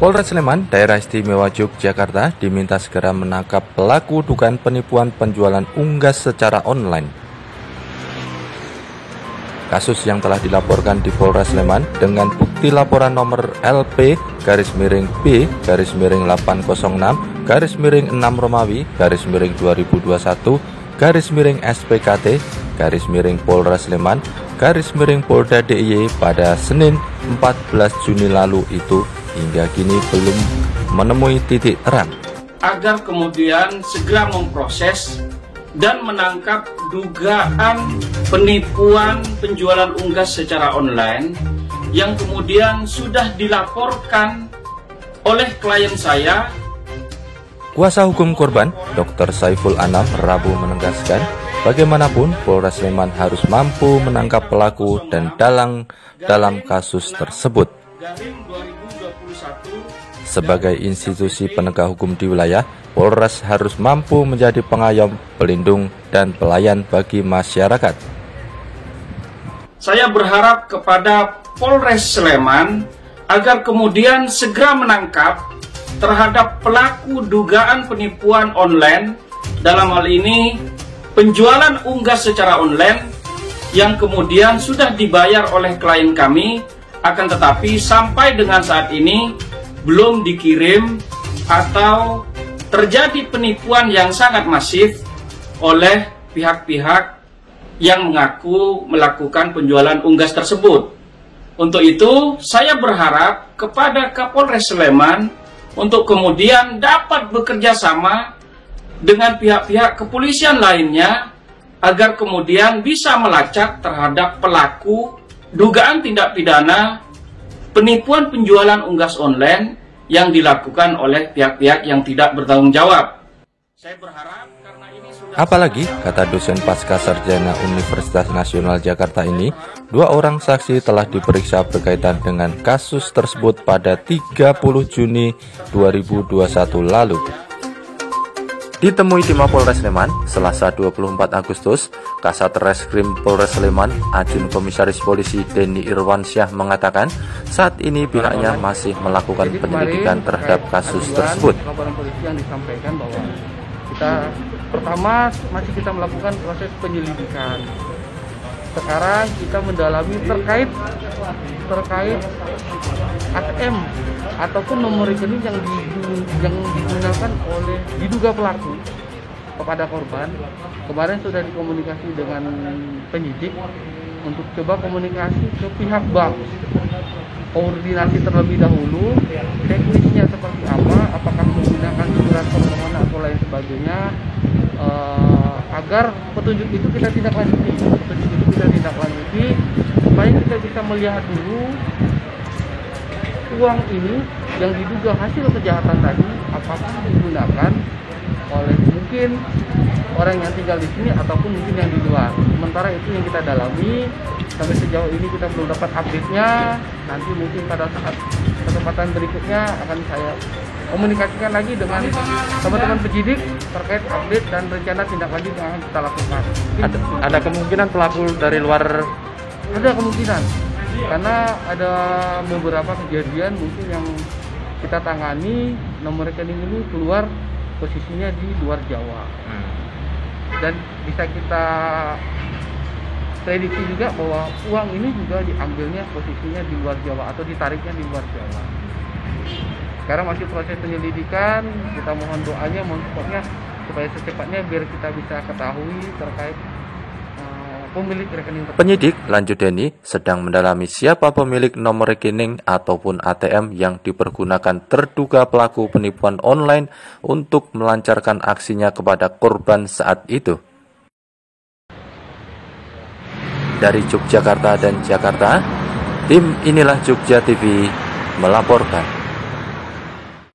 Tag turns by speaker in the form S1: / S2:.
S1: Polres Sleman, Daerah Istimewa Yogyakarta diminta segera menangkap pelaku dugaan penipuan penjualan unggas secara online. Kasus yang telah dilaporkan di Polres Sleman dengan bukti laporan nomor LP-B-806-6 Romawi _2021-SPKT Polres Sleman Polda DIY pada Senin 14 Juni lalu itu hingga kini belum menemui titik terang.
S2: Agar kemudian segera memproses dan menangkap dugaan penipuan penjualan unggas secara online yang kemudian sudah dilaporkan oleh klien saya.
S1: Kuasa hukum korban, Dr. Saiful Anam, Rabu menegaskan, bagaimanapun Polres Sleman harus mampu menangkap pelaku dan dalam kasus tersebut. Sebagai institusi penegak hukum di wilayah, Polres harus mampu menjadi pengayom, pelindung, dan pelayan bagi masyarakat.
S2: Saya berharap kepada Polres Sleman agar kemudian segera menangkap terhadap pelaku dugaan penipuan online, dalam hal ini penjualan unggas secara online yang kemudian sudah dibayar oleh klien kami, akan tetapi sampai dengan saat ini belum dikirim atau terjadi penipuan yang sangat masif oleh pihak-pihak yang mengaku melakukan penjualan unggas tersebut. Untuk itu, saya berharap kepada Kapolres Sleman untuk kemudian dapat bekerja sama dengan pihak-pihak kepolisian lainnya agar kemudian bisa melacak terhadap pelaku dugaan tindak pidana penipuan penjualan unggas online yang dilakukan oleh pihak-pihak yang tidak bertanggung jawab. Saya berharap karena ini sudah...
S1: Apalagi, kata dosen pasca sarjana Universitas Nasional Jakarta ini, 2 orang saksi telah diperiksa berkaitan dengan kasus tersebut pada 30 Juni 2021 lalu. Ditemui di Mapolres Sleman, Selasa 24 Agustus, Kasat Reskrim Polres Sleman, Ajun Komisaris Polisi Denny Irwansyah mengatakan saat ini pihaknya masih melakukan penyelidikan terhadap kasus tersebut.
S3: Laporan polisi yang disampaikan bahwa pertama masih kita melakukan proses penyelidikan. Sekarang kita mendalami terkait ATM ataupun nomor rekening yang digunakan oleh diduga pelaku kepada korban. Kemarin sudah dikomunikasi dengan penyidik untuk coba komunikasi ke pihak bank, koordinasi terlebih dahulu teknisnya seperti apa, apakah menggunakan surat permohonan atau lain sebagainya, agar petunjuk itu kita tindak lanjuti supaya kita bisa melihat dulu uang ini yang diduga hasil kejahatan tadi apakah digunakan oleh mungkin orang yang tinggal di sini ataupun mungkin yang di luar. Sementara itu yang kita dalami, sampai sejauh ini kita belum dapat update-nya. Nanti mungkin pada saat kesempatan berikutnya akan saya komunikasikan lagi dengan teman-teman penyidik terkait update dan rencana tindak lanjut yang akan kita lakukan.
S1: Ada kemungkinan pelaku dari luar?
S3: Ada kemungkinan, karena ada beberapa kejadian mungkin yang kita tangani nomor rekening ini keluar posisinya di luar Jawa, dan bisa kita prediksi juga bahwa uang ini juga diambilnya posisinya di luar Jawa atau ditariknya di luar Jawa. Sekarang masih proses penyelidikan, kita mohon doanya, mohon supportnya supaya secepatnya biar kita bisa ketahui terkait pemilik rekening tersebut.
S1: Penyidik, lanjut Denny, sedang mendalami siapa pemilik nomor rekening ataupun ATM yang dipergunakan terduga pelaku penipuan online untuk melancarkan aksinya kepada korban saat itu. Dari Yogyakarta dan Jakarta, tim Inilah Jogja TV melaporkan.